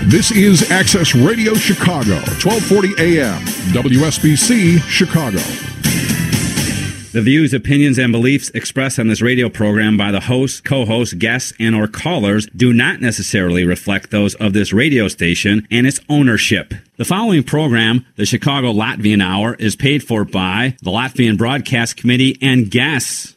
This is Access Radio Chicago, 1240 AM, WSBC Chicago. The views, opinions, and beliefs expressed on this radio program by the hosts, co-hosts, guests, and or callers do not necessarily reflect those of this radio station and its ownership. The following program, the Chicago Latvian Hour, is paid for by the Latvian Broadcast Committee and guests.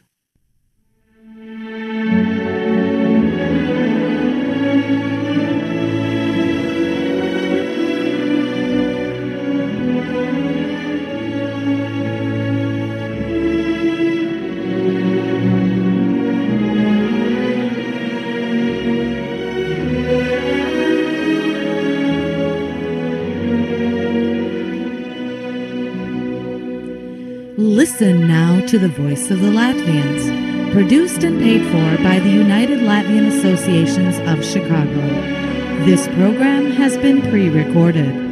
Listen now to the Voice of the Latvians, produced and paid for by the United Latvian Associations of Chicago. This program has been pre-recorded.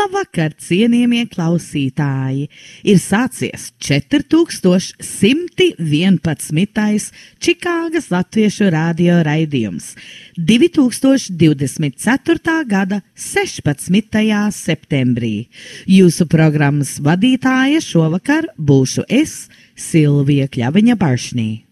Labvakar, cienījamie klausītāji! Ir sācies 4111. Čikāgas Latviešu radio raidījums 2024. gada 16. septembrī. Jūsu programmas vadītāja šovakar būšu es, Silvija Kļaviņa-Baršnī.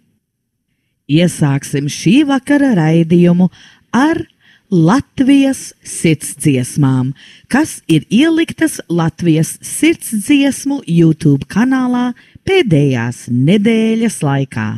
Iesāksim šī vakara raidījumu ar Latvijas sirdsdziesmām, kas ir ieliktas Latvijas sirdsdziesmu YouTube kanālā pēdējās nedēļas laikā.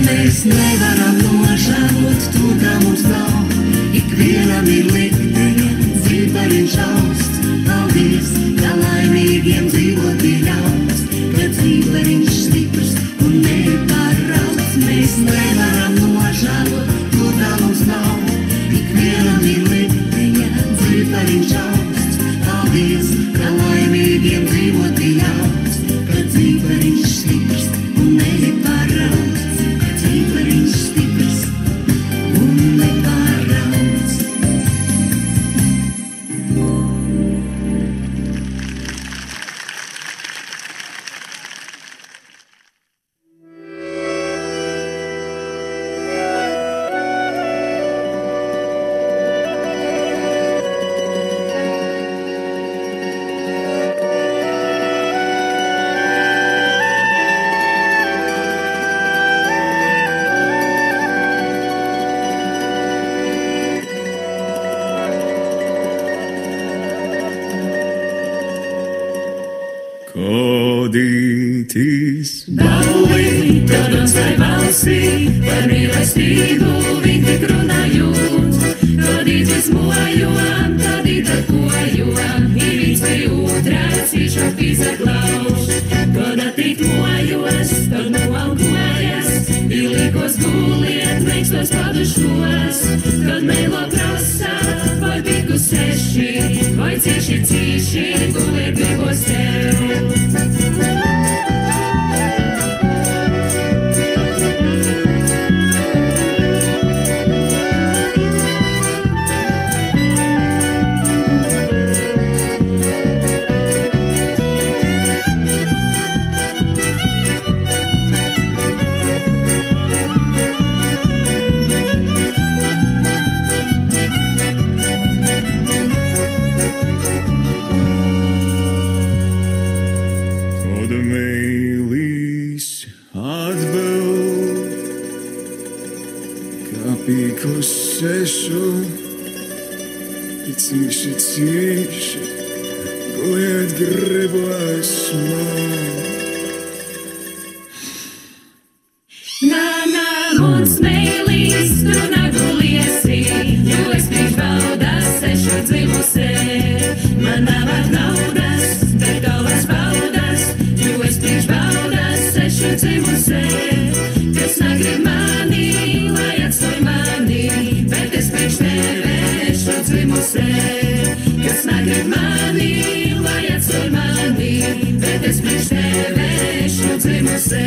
Mēs nevaram nožēlot. būt, to, kā mums nav. Ikvienam ir likteņa, cipariņš augsts. Paldies, ka laimīgiem dzīvot ir ļauts, ka cipariņš stiprs un nepārauts. Mēs nevaram nožēlot, to, kā mums nav. Ikvienam ir likteņa, cipariņš augsts. Paldies, ka laimīgiem dzīvot ir ļauts, ka cipariņš stiprs un nepārauts. Ka cipariņš stiprs un nepārauts. Kodītis Balli, dodams vai valsī, vai mīlestību viņi tik runājot. Kodītis mojojam, tādīt ar kojojam, ir viens vai otrās, īšāk izaglauž. Kad attīt mojos, tad noalgojas, ilikos guliet, meikstos padušos. Kad meilo prasa, vai piku seši, vai cieši cīši, guliet gribos tev. Sešu, cīši, cīši, guliet gribas man. Nā, mums mēlīs, tu neguliesi, jo es priekš baudas, sešu dzīvusē. Man nav naudas, bet galvas baudas, jo es priekš baudas, sešu dzīvusē. Kas negrib mani, lai atstoj mani, bet es priekš tevēšu dzīvusē. Kas negrib mani, lai atstoj mani, bet es priekš tevēšu dzīvusē.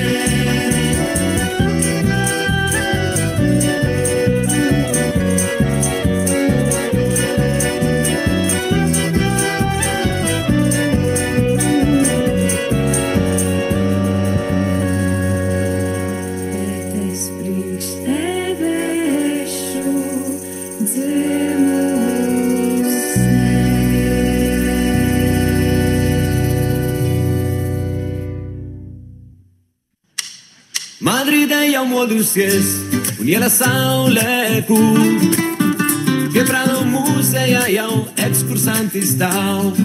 Madride jau modusies un iela saulē pūv. Pie Prado mūzejā jau ekskursanti stāv.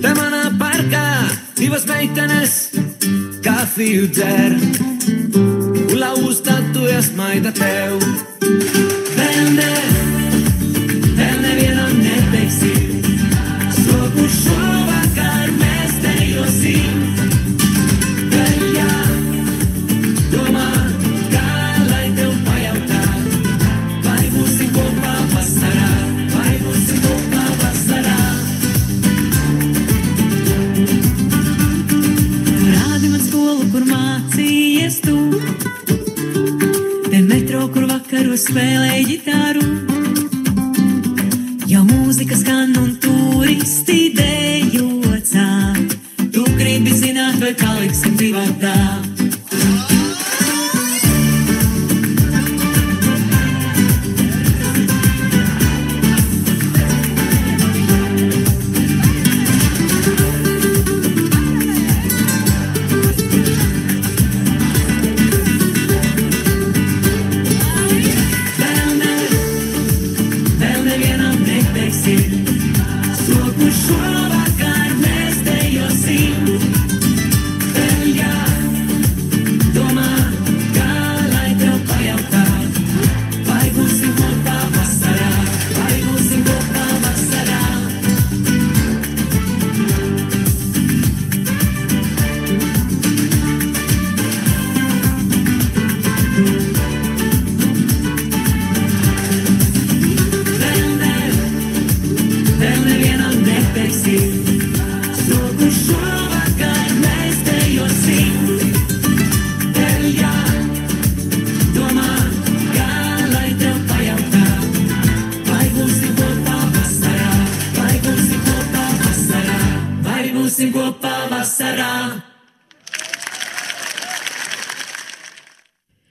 Te manā parkā divas meitenes kafiju dzer. Un lauž tatujas maida tev. Vēl nevienam neteiksim. Slogu šovakar mēs dejosim. Spēlēj ģitāru, jau mūzika skan un turisti dejocā. Tu gribi zināt, vai paliksim divatā.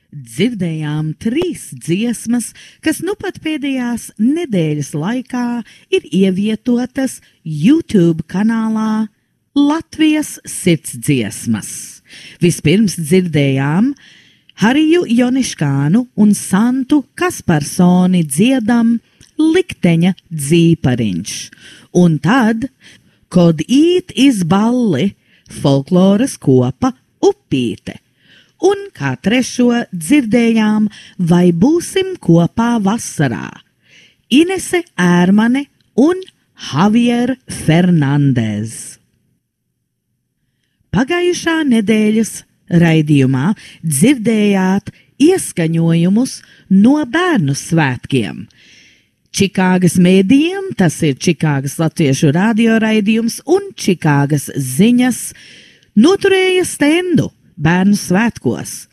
Dzirdējām 3 dziesmas, kas nu pat pēdējās nedēļas laikā ir ievietotas YouTube kanālā Latvijas sirdsdziesmas. Vispirms dzirdējām Hariju Joniškānu un Santu Kasparsoni dziedam Likteņa dzīpariņš. Un tad Kod īt iz balli folkloras kopa Upīte. Un kā trešo dzirdējām Vai būsim kopā vasarā Inese Ērmane un Javier Fernandez. Pagājušā nedēļas raidījumā dzirdējāt ieskaņojumus no bērnu svētkiem. Čikāgas mēdījiem, tas ir Čikāgas latviešu radioraidījums un Čikāgas ziņas, noturēja stendu bērnu svētkos,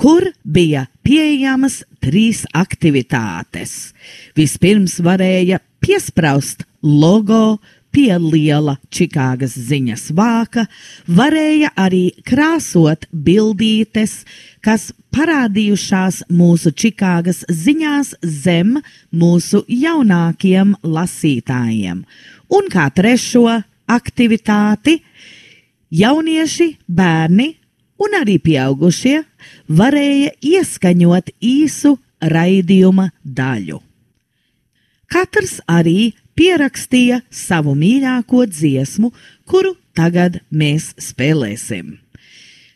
kur bija pieejamas 3 aktivitātes. Vispirms varēja piespraust logo pie liela Čikāgas ziņas vāka, varēja arī krāsot bildītes, kas parādījušās mūsu Čikāgas ziņās zem mūsu jaunākiem lasītājiem. Un kā trešo aktivitāti jaunieši, bērni un arī pieaugušie varēja ieskaņot īsu raidījuma daļu. Katrs arī pierakstīja savu mīļāko dziesmu, kuru tagad mēs spēlēsim.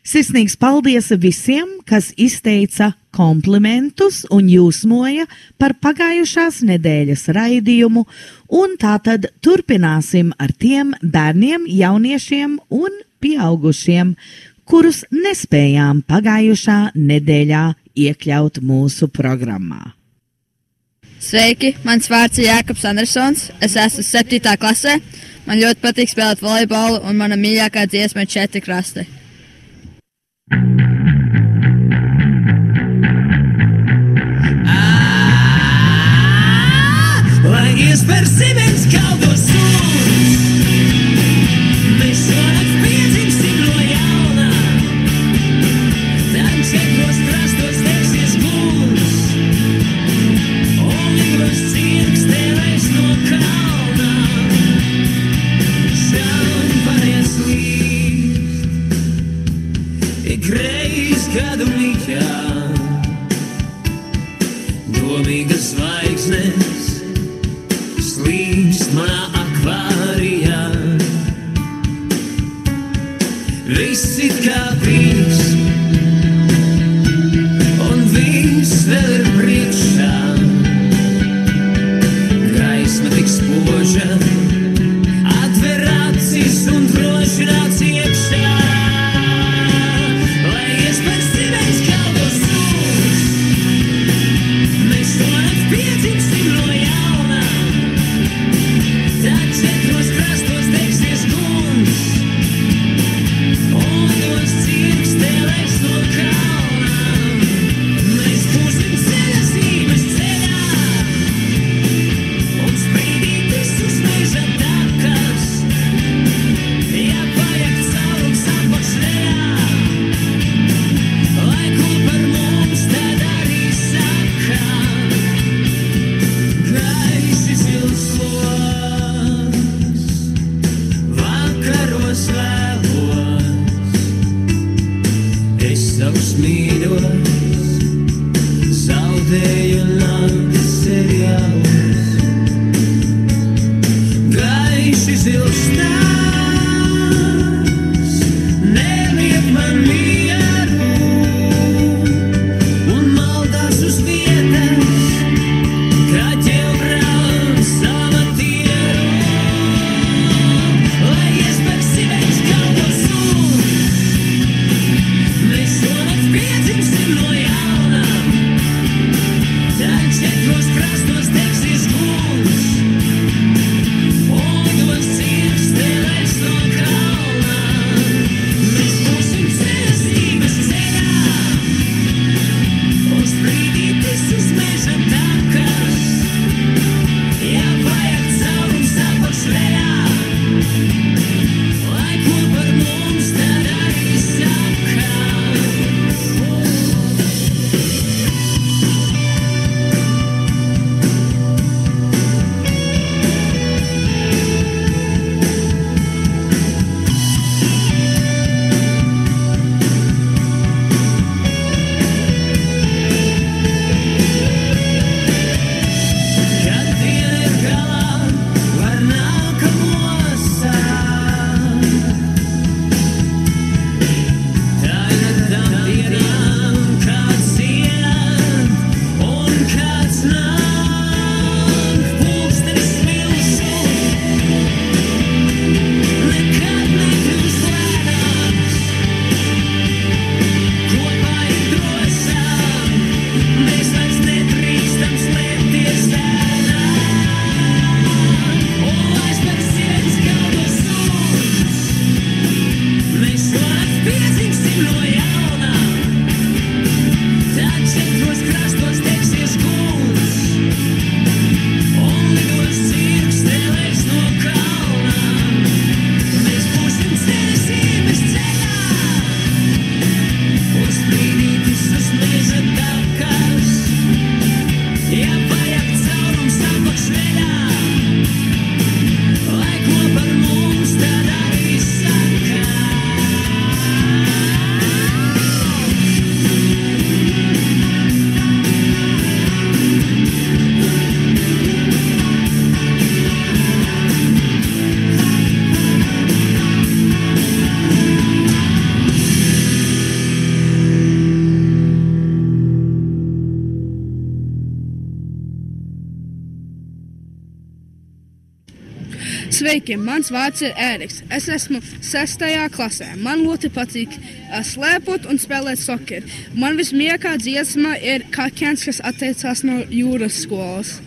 Sirsnīgs paldies visiem, kas izteica komplimentus un jūsmoja par pagājušās nedēļas raidījumu, un tātad turpināsim ar tiem bērniem, jauniešiem un pieaugušiem, kurus nespējām pagājušā nedēļā iekļaut mūsu programmā. Sveiki, mans vārds ir Jākaps Andersons, es esmu 7. klasē, man ļoti patīk spēlēt volejbolu un mana mīļākā dziesma ir 4 krasti. Lai iesper zibens kaldos sūds, mēs šonakt piedzimsim no jauna, tad 4 krastos degsies gūs, un ligos cirkstēlēs no kalna, šampanietis līst, ikreiz kādu mīķā, domīgas zvaigznes slīkst manā akvārijā. Viss it kā bijis, un viss vēl ir priekšā. Gaisma tik spoža, atver acis un droši nāc iekšā. Lai iesper zibens kaldos sūds, mēs šonakt piedzimsim no jauna, tad 4 krastos degsies guns, un lidos cirkstēlēs no kalna. Mēs būsim ceļa zīmes ceļā, un sprīdīt visus meža takas, ja vajag caurums apakšlejā, lai ko par mums tad arī saka. Gaisi silsos, vakaros vēlos, es savus mīļos zaudēju naktis seriālos. Gaiši zils stāvs neliek man mieru, un maldās uz vietas, kā ķevrās amatieru. Lai iesper zibens kaldos sūds, mēs šonakt piedzimsim no jauna, Sveiki, mans vārds ir Ēriks. Es esmu 6. klasē. Man ļoti patīk slēpot un spēlēt sokeru. Man vismīļākā dziesma ir Kakens, kas atteicās no jūras skolas.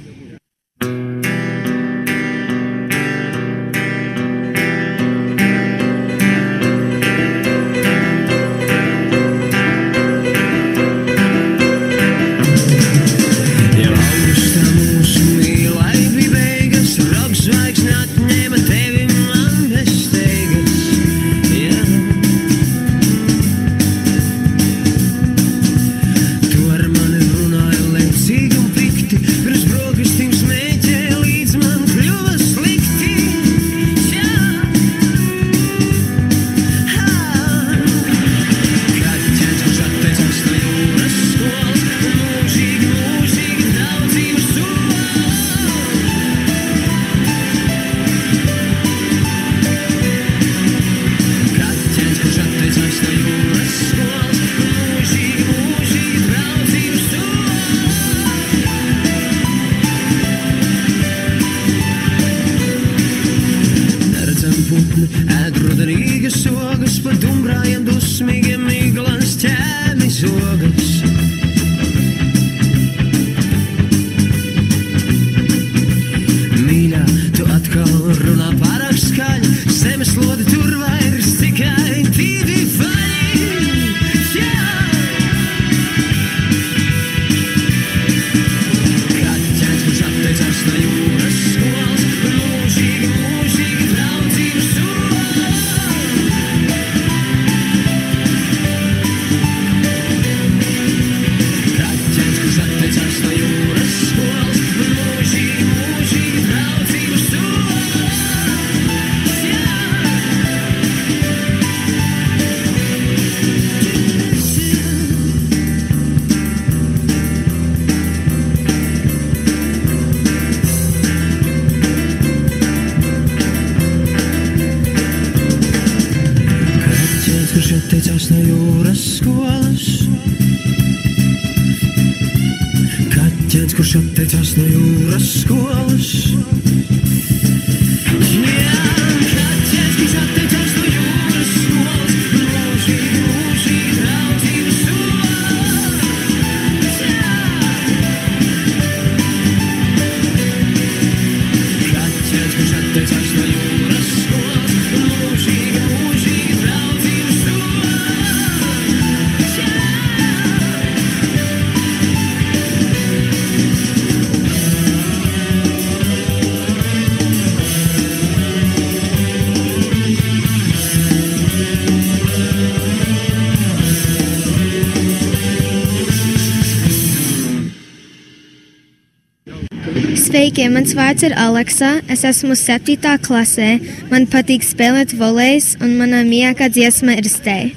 Sveiki, mans vārds ir Aleksa. Es esmu 7. klasē. Man patīk spēlēt volejs, un mana mīļākā dziesma ir Stay.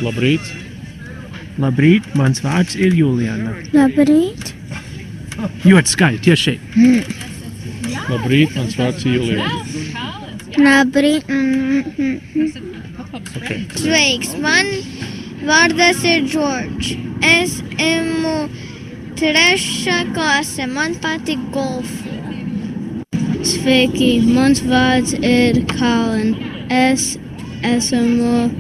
Labrīt. Labrīt, mans vārds ir Juliana. Labrīt. Ļoti skaļi, tieši šeit. Labrīt, mans vārds ir Juliana. Labrīt. Okay. Sveiks, man vārdas ir George. Es esmu 3. klase. Man patīk golfu. Sveiki, mans vārds ir Kalin. Es esmu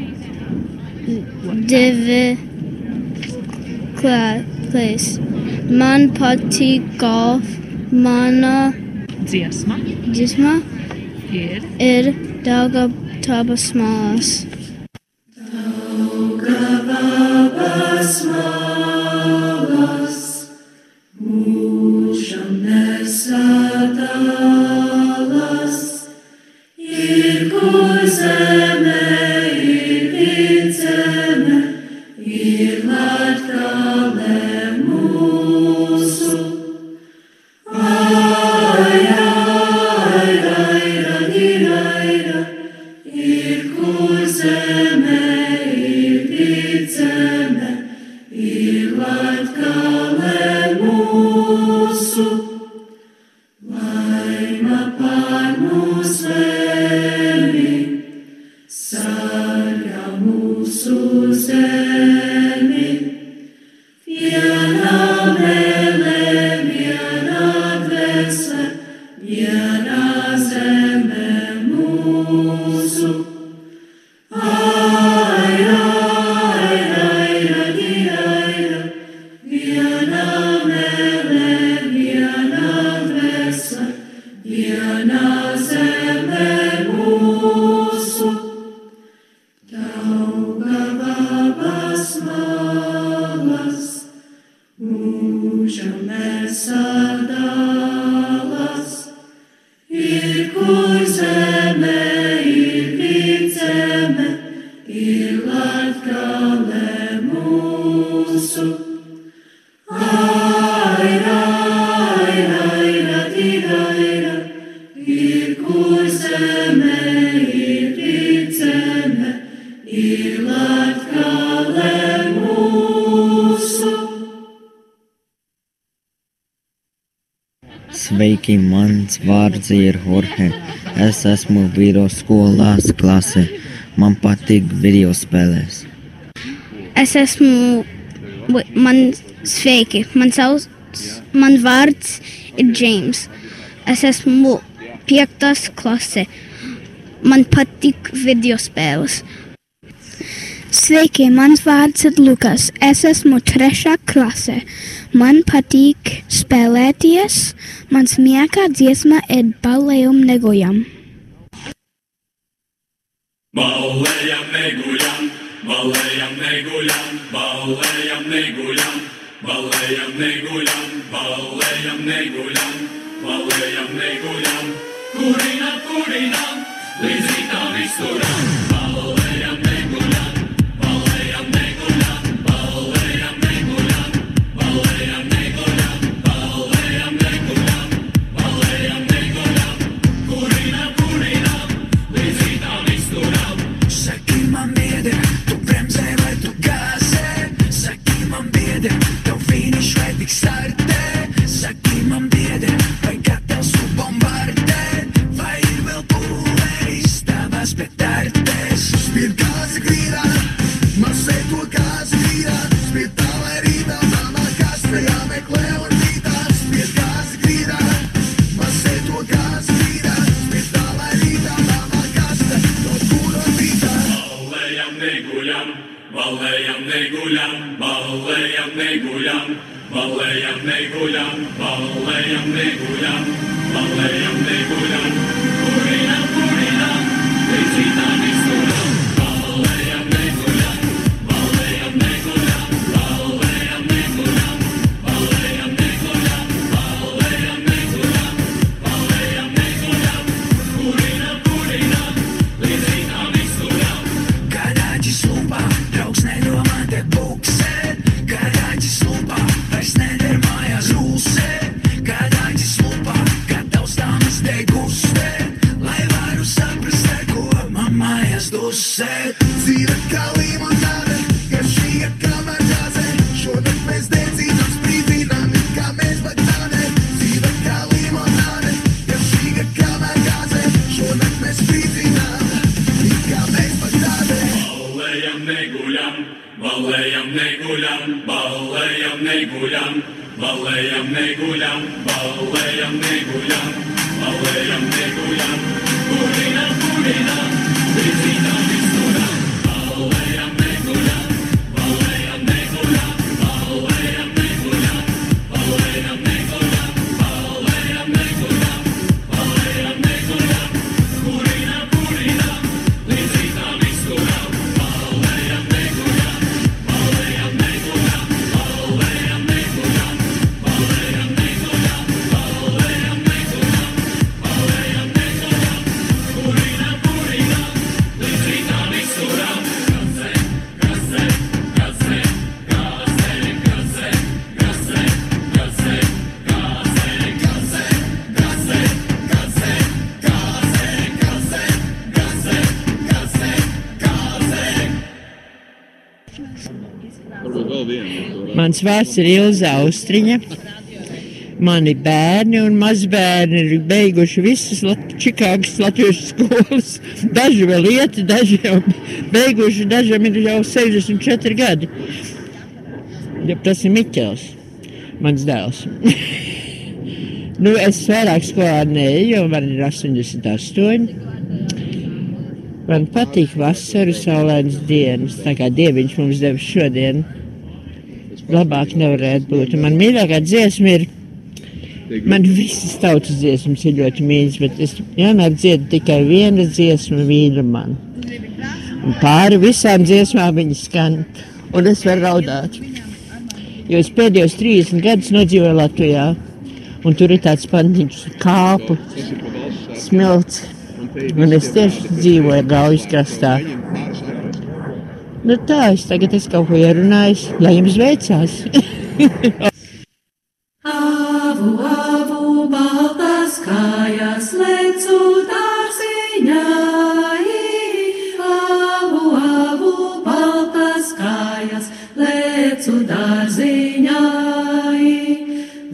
2. klase. Man patīk golf. Mana dziesma ir Daugavas malas. Daugavas malas mūžam nesadalas, ir kur zeme, ir vidzeme, ir Latgale mūsu. Ai, raira, ir kur zeme, ir vidzeme, ir Latgale mūsu. Laima pār mūs zemi, sargā mūsu zemi. Viena mēlē, viena dvēsele, sadalās, ir kur zeme, ir vidzeme, ir Latgale mūsu. Aira, tīraira, ir kur zeme, ir vidzeme, ir Latgale mūsu. Sveiki, mans vārds ir Jorge. Es esmu vidusskolās klasē. Man patīk video spēlēs. Sveiki, man vārds ir James. Es esmu 5. klasē. Man patīk video spēles. Sveiki, mans vārds ir Lukas. Es esmu 3. klasē. Man patīk spēlēties. Mans mīļākā dziesma ir Ballējam neguļam. Ballējam neguļam, ballējam neguļam, ballējam neguļam, ballējam neguļam, ballējam neguļam, ballējam neguļam, kurinam, kurinam, līdz rītam izturam. Ballējam neguļam, ballējam neguļam, ballējam neguļam, ballējam neguļam, ballējam neguļam, ballējam neguļam, kurinam, kurinam, līdz rītam izturam. Saki man biedri, tu bremzē vai tu gāzē? Saki man biedri, tev finiš vai tik startē? Saki man biedri, vai gatavs tu bombardēt? Vai ir vēl pulveris tavās petardēs? Spied gāzi grīdā, masē to gāzi grīdā. Spied tā vai rītā, mamā kastē jāmeklē un rītā. Spied gāzi grīdā, masē to gāzi grīdā. Spied tā vai rītā, mamā kastē, no kura rītā. Ballējam neguļam, ballējam neguļam, ballējam neguļam, ballējam neguļam, ballējam neguļam, ballējam neguļam, kurinam, kurinam, līdz rītam izturam. Ballējam neguļam, ballējam neguļam, ballējam neguļam, ballējam neguļam, ballējam neguļam, ballējam neguļam, kurinam, kurinam, līdz rītam izturam. Garāģis lumpā, draugs nedomā te buksēt. Garāģis lumpā, vairs neder mājās rūsēt. Garāģis lumpā, gatavs tāmas degustēt. Lai varu saprast, ar ko man mājās dusēt. Dzīve kā limonāde, garšīga kā maržāze. Šodien mēs dedzīnām, sprīdzinām, it kā mēs batāne. Dzīve kā limonāde, garšīga kā maržāze. Šodien mēs sprīdzinām, it kā mēs batāne. Ballējam neguļam, ballējam neguļam, ballējam neguļam, ballējam neguļam, ballējam neguļam, ballējam neguļam, kurinam, kurinam, līdz rītam izturam. Ballējam neguļam, ballējam neguļam, ballējam neguļam, ballējam neguļam, ballējam neguļam, ballējam neguļam, kurinam, kurinam, līdz rītam izturam. Ballējam neguļam, ballējam neguļam, ballējam neguļam, ballējam neguļam, ballējam neguļam, ballējam neguļam, kurinam, kurinam, līdz rītam izturam. Gazē, gazē, gazē, gazē, gazē, gazē, gazē, gazē, gazē, gazē, gazē, gazē, gazē, gazē, gazē, gazē. Mans vārds ir Ilza Austriņa. Mani bērni un mazbērni ir beiguši visas Čikāgas latviešu skolas. Daži vēl iet, daži jau beiguši, dažam ir jau 64 gadi. Ja tas ir Miķels, mans dēls. Es vairāk skolā neeju, jo man ir 88. Man patīk vasaru, saulainas dienas, tā kā Dieviņš mums deva šodien. Labāk nevarētu būt. Un man mīļākā dziesma ir, man visas tautas dziesmas ir ļoti mīļas, bet es vienmēr dziedu tikai viena dziesma mīļa man. Un pāri visām dziesmām viņi skan, un es varu raudāt. Jo es pēdējos 30 gadus nodzīvoju Latvijā. Un tur ir tāds pantiņš kāpu smilts. Un es tieši dzīvoju Gaujas krastā. Nu tā, tagad es kaut ko ierunāju, lai jums veicās. Avu, avu, baltas kājas lecu dārziņai. Avu, avu, baltas kājas lecu dārziņai.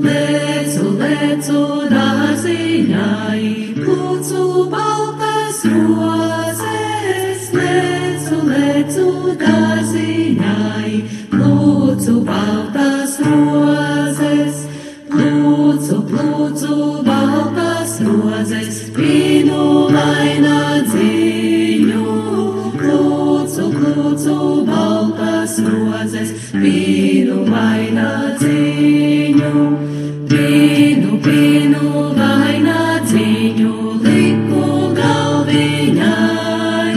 Lecu, lecu dārziņai, plūcu baltas rozes. Lecu, lecu dārziņai, plūcu baltas rozes. Plūcu, plūcu baltas rozes, pīnu vainagdziņu. Plūcu, plūcu baltas rozes, pīnu vainagdziņu. Pīnu, pīnu vainagdziņu, liku galviņai.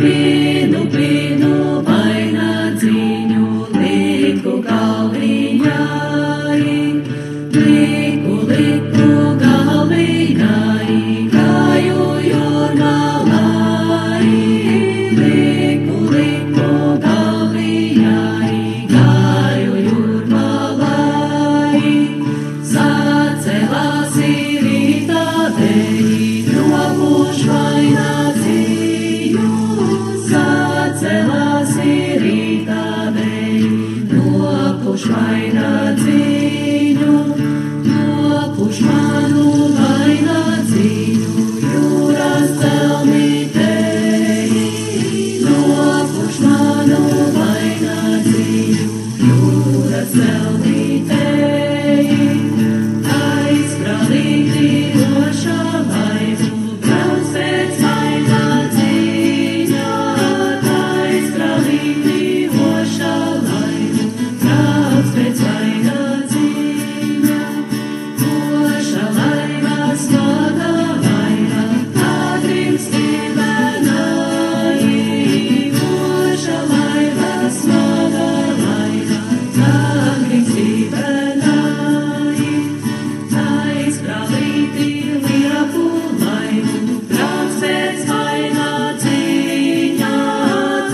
Pīnu, pīnu vainagdziņu, liku galviņai. Liku, liku galviņai, gāju jūrmalai. Liku, liku galviņai, gāju jūrmalai. Sacēlās rītā dēļ, nopuš vainagdziņu. Sacēlās rītā dēļ, nopuš vainagdziņu. Nopuš manu vainagdziņu, jūras celmītei. Nopuš manu vainagdziņu, jūras celmītei. Aizkralīti loša laivu, brauc pēc vainagdziņa. Aizkralīti loša laivu, brauc pēc vainagdziņa. Loša laiva, smaga laiva, ātrim stibenai. Loša laiva, smaga laiva, ātrim stibenai. Aizkralīti liepu laivu, brauc pēc vainagdziņa.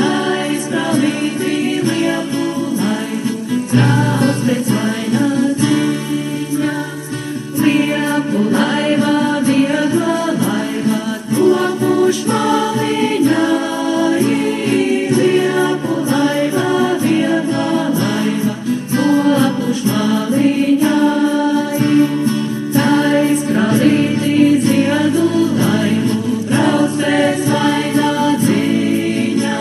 Aizkralīti liepu laivu, brauc pēc vainagdziņa. Liepu laiva, viegla laiva, nopuš maliņai. Liepu laiva, viegla laiva, nopuš maliņai. Aizkralīti ziedu laivu, brauc pēc vainagdziņa.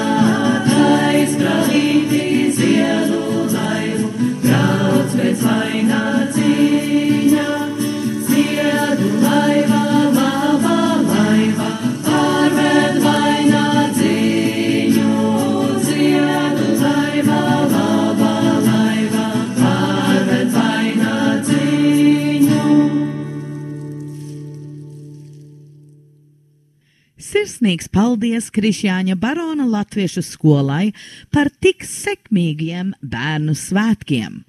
Aizkralīti ziedu laivu, brauc pēc vainagdziņa. Ziedu laiva, laba laiva, pārved vainagdziņu. Ziedu laiva, laba laiva, pārved vainagdziņu. Sirsnīgs paldies Krišjāņa Barona latviešu skolai par tik sekmīgiem bērnu svētkiem.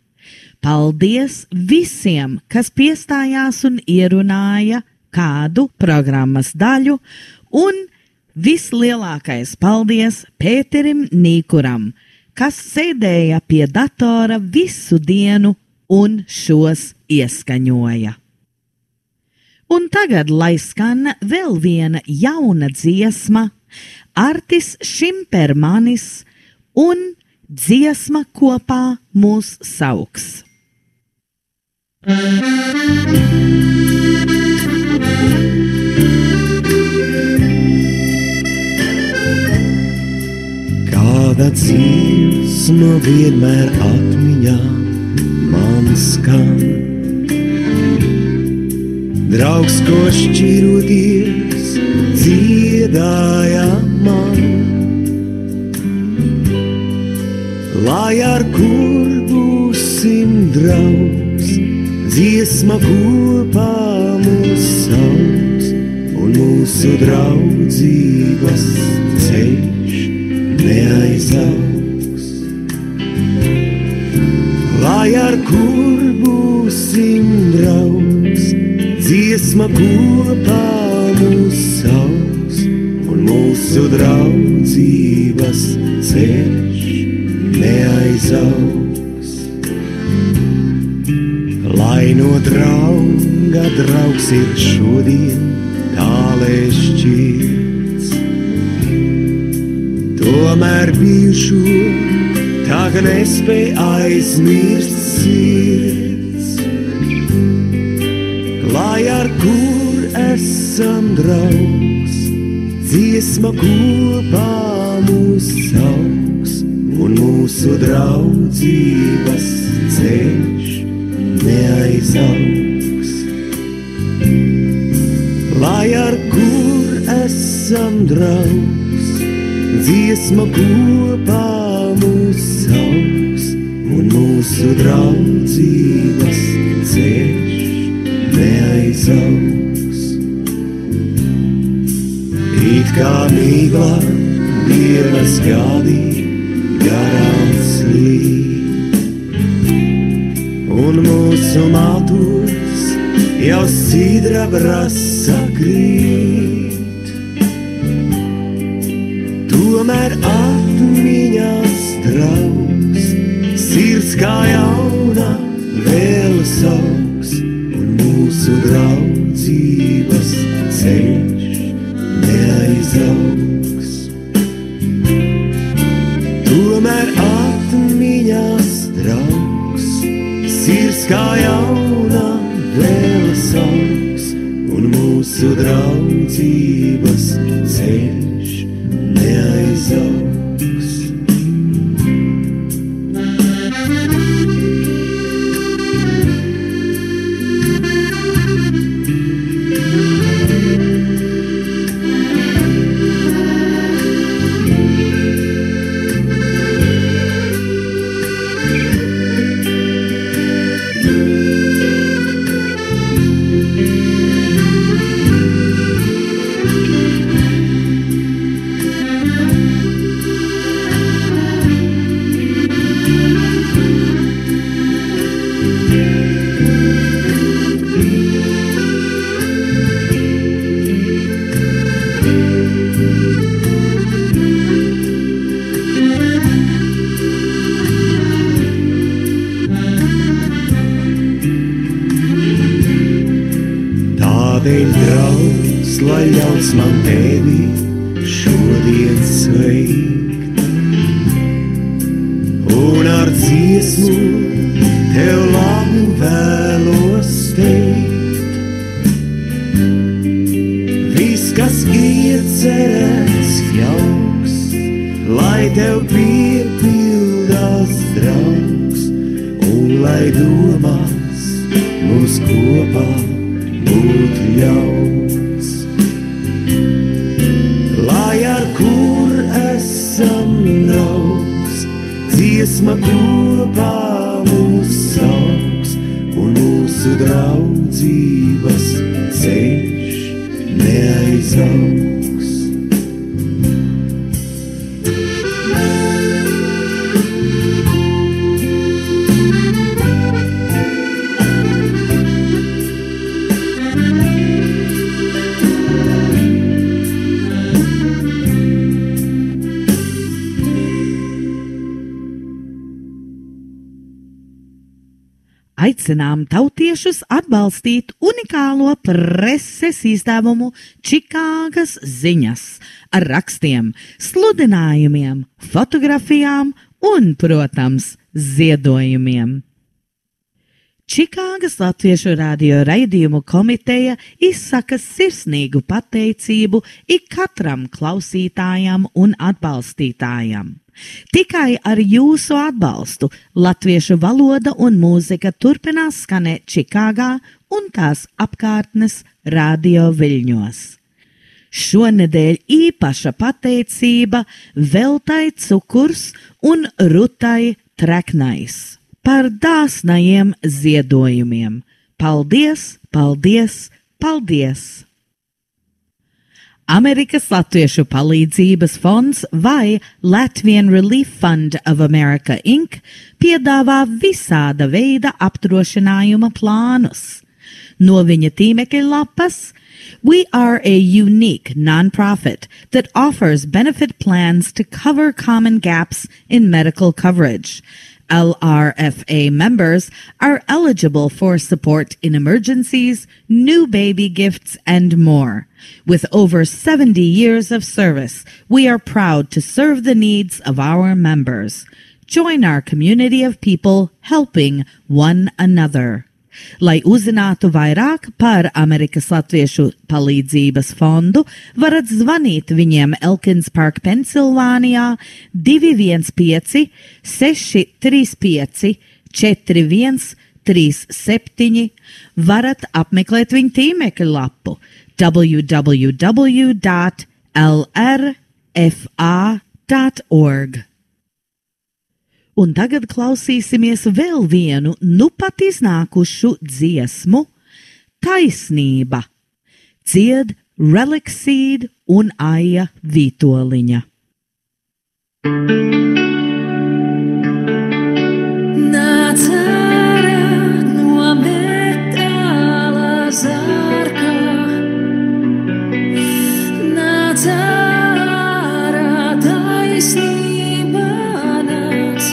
Paldies visiem, kas piestājās un ierunāja kādu programmas daļu, un vislielākais paldies Pēterim Nīkuram, kas sēdēja pie datora visu dienu un šos ieskaņoja. Un tagad, lai skan vēl viena jauna dziesma, Artis Šimpermanis un dziesma kopā mūs sauks. Kāda dziesma vienmēr atmiņā man skan. Draugs, ko šķiroties, dziedāja man. Lai ar kur būsim draugs, dziesma kopā mūs sauc, un mūsu draudzības ceļš neaizaugs. Lai Lai ar kur būsim draugs, dziesma kopā mūs sauks, un mūsu draudzības ceļš neaizaugs. Lai no drauga draugs ir šodien tālē šķirts, tomēr bijušo tagad nespēj aizmirst sirds. Lai ar kur esam draugs, dziesma kopā mūs sauks, un mūsu draudzības ceļš neaizaugs. Lai ar kur esam draugs, dziesma kopā mūs sauks, un mūsu draudzības ceļš neaizaugs. It kā mīglā dienas gadi garām slīd, un mūsu matus jau sidrabras sakrīt. Tomēr atmiņās draugs, sirds kā jauna vēl sauks, un mūsu draudzības ceļš neaizaugs. Tomēr atmiņās draugs, sirds kā jauna vēl sauks, un mūsu draudzības ceļš neaizaugs. Tādēļ, draugs, lai ļauts man tevi šodien sveikt, un ar dziesmu tev labu vēlos teikt. Viss, kas iecerēts jauks, lai tev piepildās draugs, un lai domās mums kopā būt ļauts. Lai ar kur esam draugs, dziesma kopā mūs sauks, un mūsu draudzības ceļš neaizaugs. Aicinām tautiešus atbalstīt unikālo preses izdevumu Čikāgas ziņas ar rakstiem, sludinājumiem, fotografijām un, protams, ziedojumiem. Čikāgas Latviešu radio raidījumu komiteja izsaka sirsnīgu pateicību ikatram klausītājam un atbalstītājam. Tikai ar jūsu atbalstu latviešu valoda un mūzika turpinās skanēt Čikāgā un tās apkārtnes radio viļņos. Šonedēļ īpaša pateicība Veltai Cukurs un Rutai Treknais par dāsnajiem ziedojumiem. Paldies, paldies, paldies! Amerikas Latviešu palīdzības fonds vai Latvian Relief Fund of America Inc. piedāvā visāda veida apdrošinājuma plānus. No viņa tīmekļa lapas, we are a unique nonprofit that offers benefit plans to cover common gaps in medical coverage. LRFA members are eligible for support in emergencies, new baby gifts, and more. With over 70 years of service, we are proud to serve the needs of our members. Join our community of people helping one another. Lai uzzinātu vairāk par Amerikas Latviešu palīdzības fondu, varat zvanīt viņiem Elkins Park, Pensilvānijā 215-635-4137. Varat apmeklēt viņu tīmekļa lapu www.lrfa.org. Un tagad klausīsimies vēl vienu nu pat iznākušu dziesmu Taisnība. Dzied Reliksīd un Aija Vītoliņa. Nāc ārā no metāla zārka, nāc ārā taisnība nāc,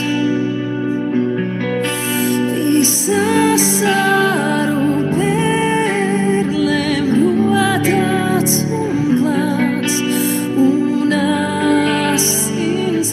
visas saru perlēm rotāts un klāts, un asins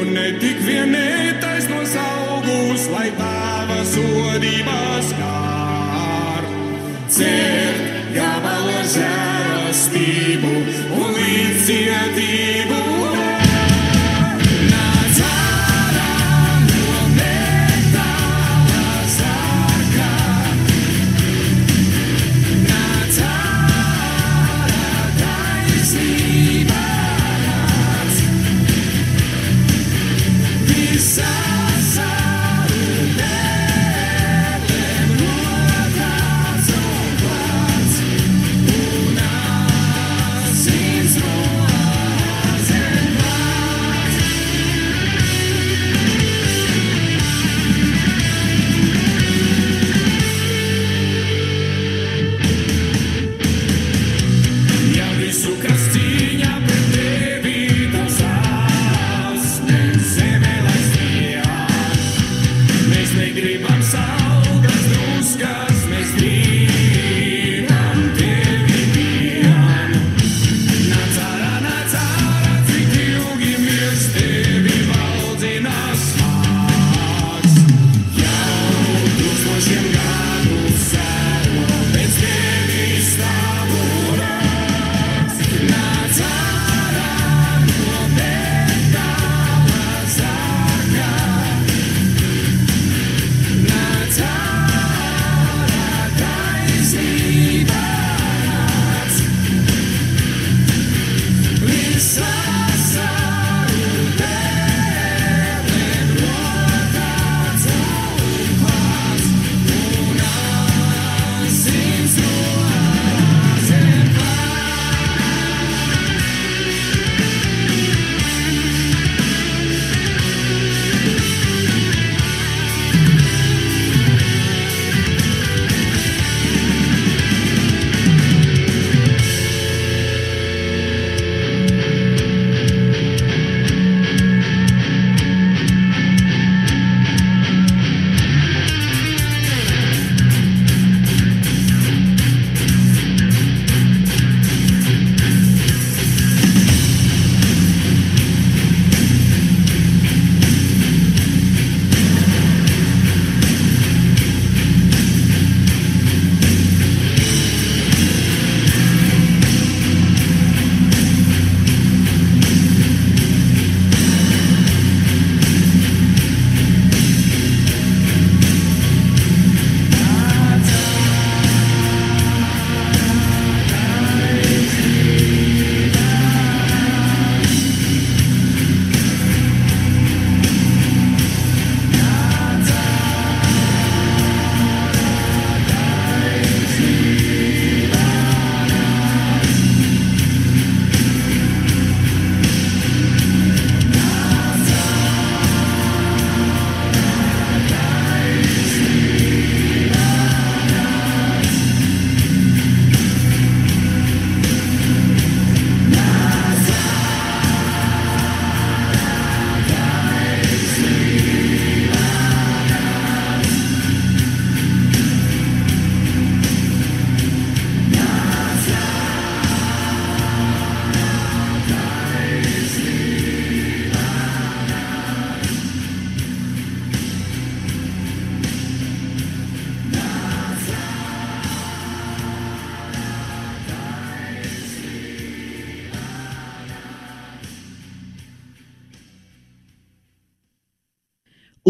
un ne tik vien netaisnos augus, lai tava sodības kār. Cer gabala žēlastību un līdzcietību. Nāc ārā no metāla zārka, nāc ārā taisnība. Sins no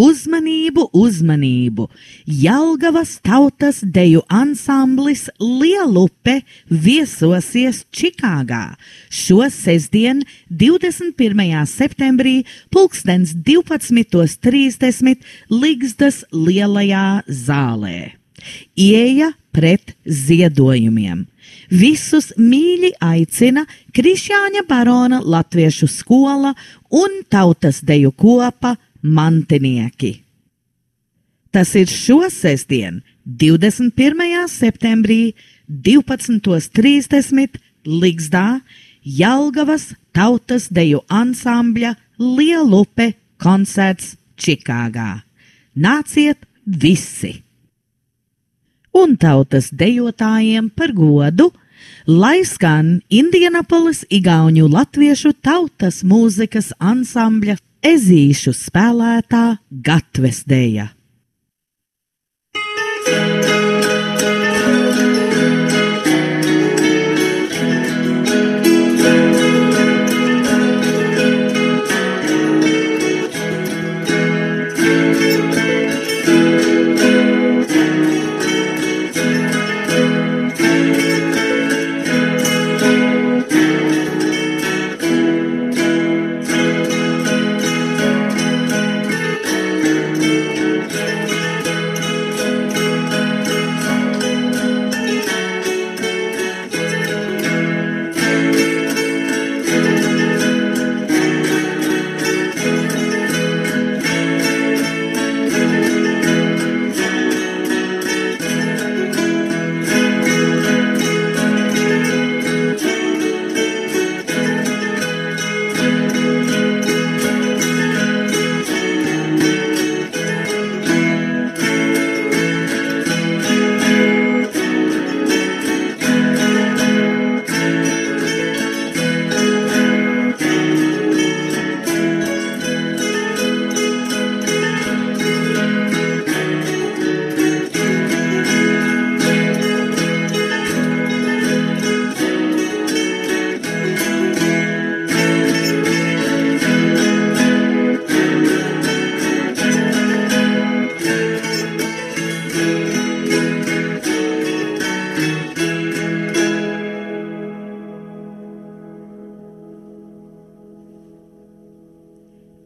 Uzmanību, uzmanību! Jelgavas tautas deju ansamblis Lielupe viesosies Čikāgā šo sestdien 21. septembrī 12:30 Ligzdas lielajā zālē. Ieja pret ziedojumiem. Visus mīļi aicina Krišjāņa Barona latviešu skola un tautas deju kopa Mantinieki. Tas ir šo sestdien, 21. septembrī, 12:30 Ligzdā, Jelgavas tautas deju ansambļa Lielupe koncerts Čikāgā. Nāciet visi! Un tautas dejotājiem par godu, lai skan Indianapolis igauņu latviešu tautas mūzikas ansambļa Ezīšu spēlētā Gatves deja.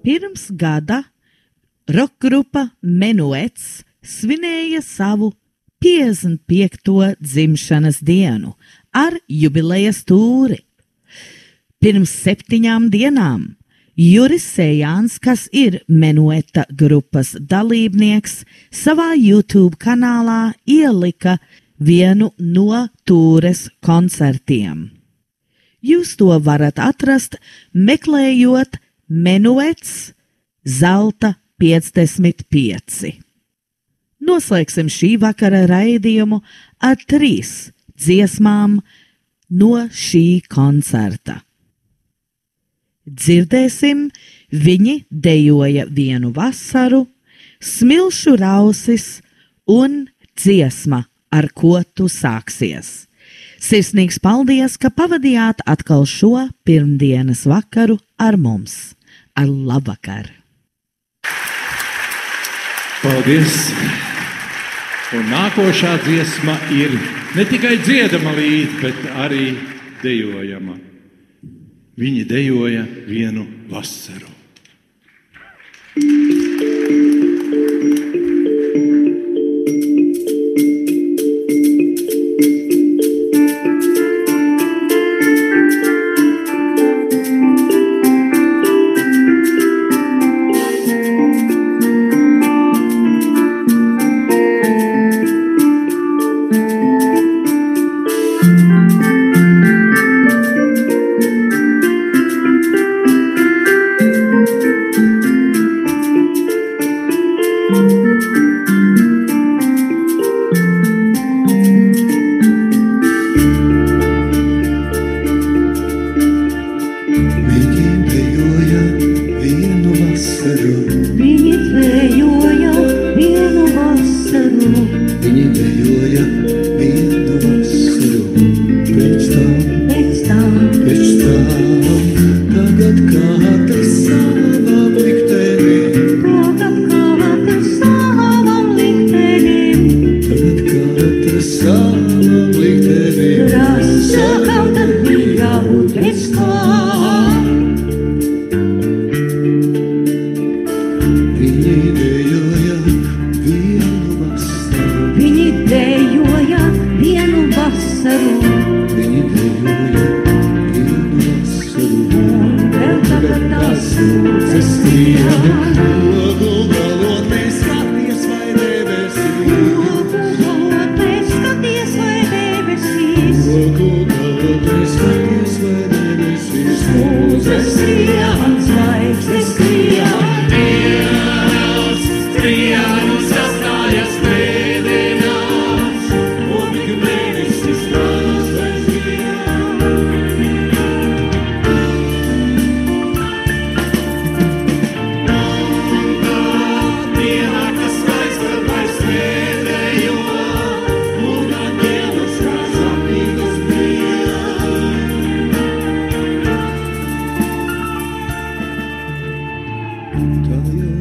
Pirms gada rokgrupa Menuets svinēja savu 55. dzimšanas dienu ar jubilejas tūri. Pirms 7 dienām Juris Sējāns, kas ir Menueta grupas dalībnieks, savā YouTube kanālā ielika vienu no tūres koncertiem. Jūs to varat atrast, meklējot Menuets Zelta 55. Noslēgsim šī vakara raidījumu ar 3 dziesmām no šī koncerta. Dzirdēsim, viņi dejoja vienu vasaru, Smilšu rausis un dziesma, ar ko tu sāksies. Sirsnīgs paldies, ka pavadījāt atkal šo pirmdienas vakaru ar mums. Ar labvakar! Paldies! Un nākošā dziesma ir ne tikai dziedama līdz, bet arī dejojama. Viņi dejoja vienu vasaru. skrien, zvaigznes skrien. Dievs, skrien un sastājas mēdinās, obliku mēnesis stāvas aizvien. Dienā, kas skaista vairs mēdējo, lūgā dienas kā sapnīgas brīn. Tā jau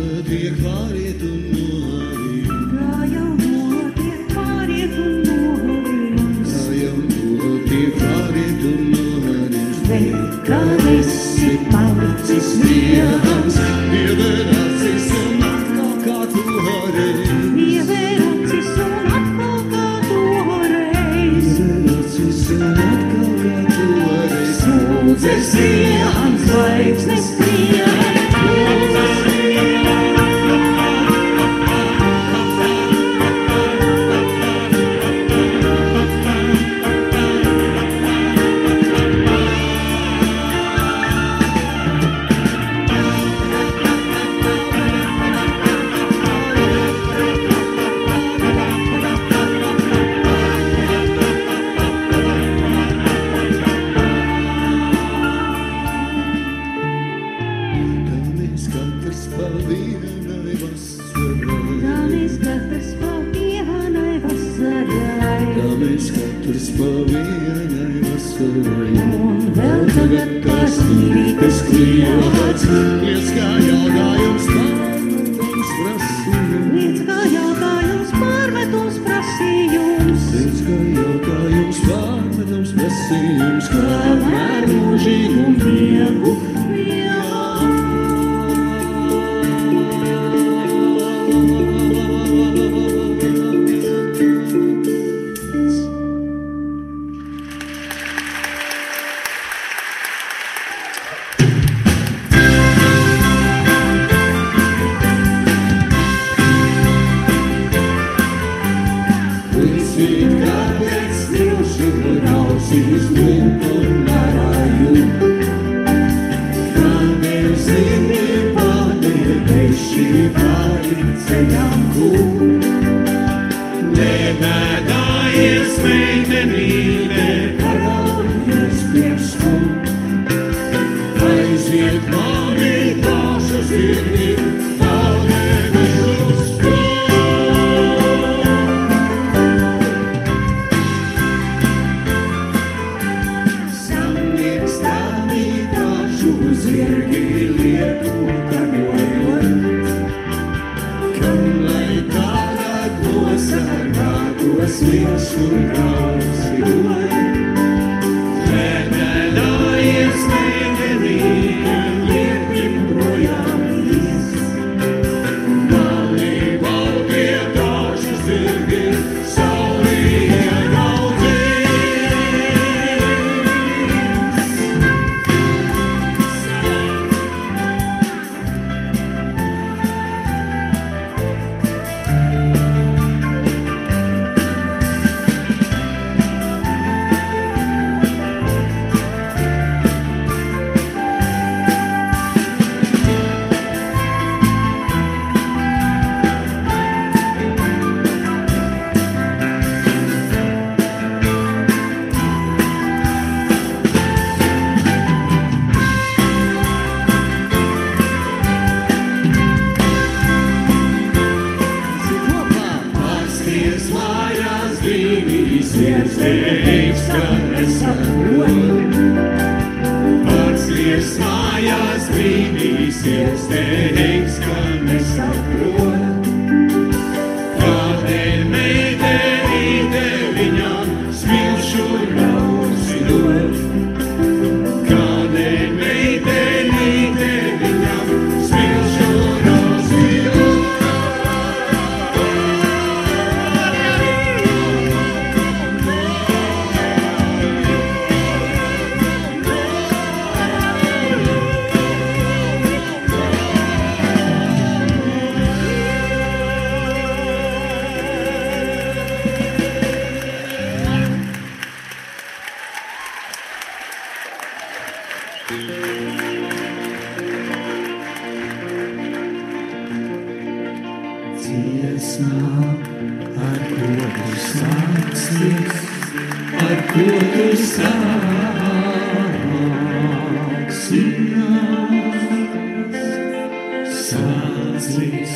notiek pāriet un norit. Tā jau notiek pāriet un norit. Tā jau notiek pāriet un norit. Bet kā esi palicis viens, ievērācis un atkal kā toreiz. Ievērācis un atkal kā toreiz. Ievērācis un atkal kā toreiz. Sūdzes skrien, zvaigznes skrien. Mēs katrs pa vienai vasarai. Tā mēs katrs pa vienai vasarai. Tā mēs katrs pa vienai vasarai. Un vēl tagad tās mīrītes kliedz. Liec kā jautājums pārmetums prasījums. Liec kā jautājums pārmetums prasījums. Liec kā jautājums pārmetums prasījums. Kamēr mūžīgu miegu Līdzīt kā pēc stilšanu rausīs būt un narāju. Kādēļ zini pārdevēši pāri ceļām kūt. Nebēdājies meitenīte, karājies priekšu. Aiziet mani paša sirdī, pārdevēšus kūt. Zirgi lietu karojot, kam lai tagad nosargātos liels un rausījot. Nebēdājies meitenīte, lietim projām ies. Mani baltie daži zirgi saulī ieraudzīs. Paskries mājās brīnīsies, teiks, ka nesaprot. Paskries mājās brīnīsies, teiks, ka nesaprot. Kādēļ meitenīte viņam smilšu rausinot. Kādēļ meitenīte viņam smilšu rausinot. sāksies, ar ko tu sāksies. Sāksies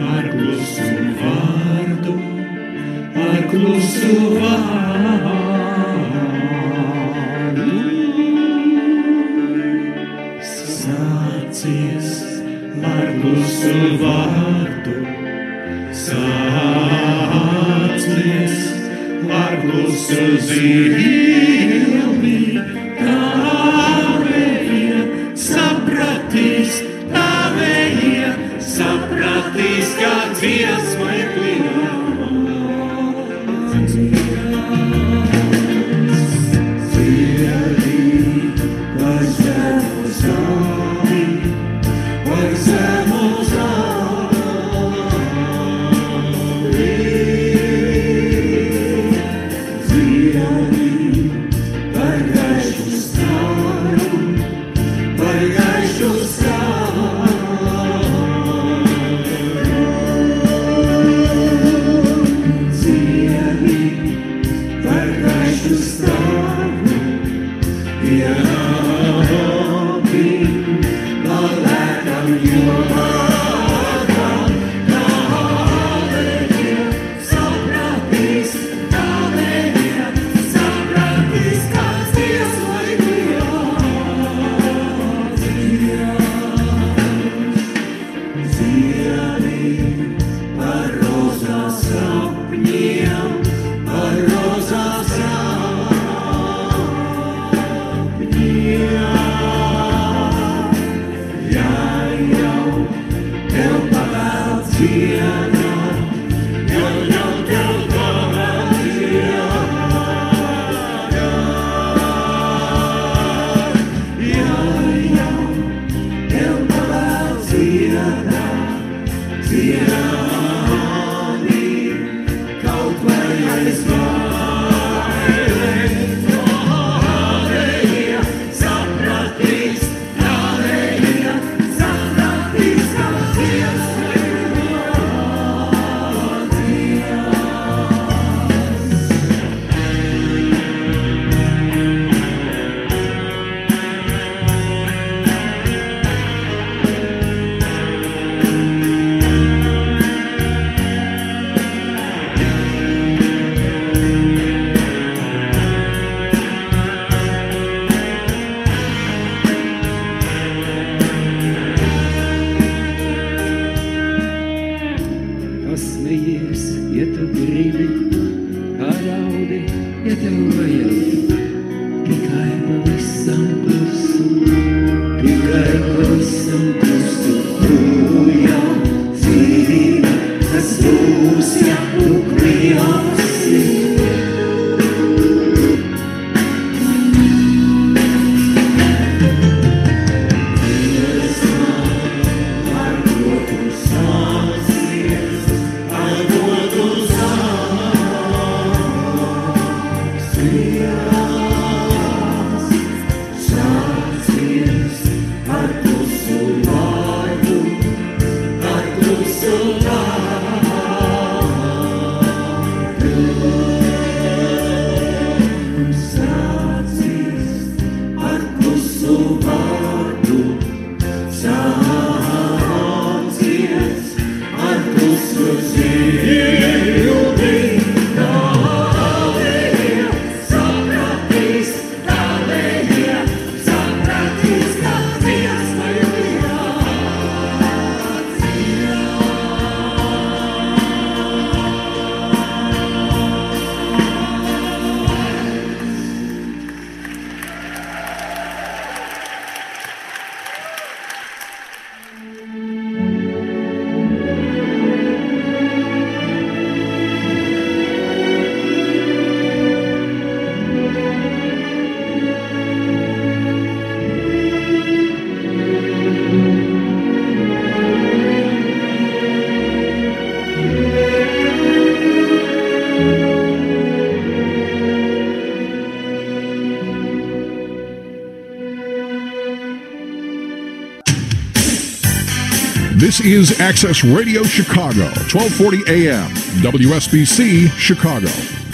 ar klusu vārdu, ar klusu vārdu. Sācies ar klusu vārdu, sācies ar klusu zīmi. Tavējie sapratīs, tavējie sapratīs, kā dziesma ir klīna. Yeah. This is Access Radio Chicago, 1240 AM, WSBC Chicago.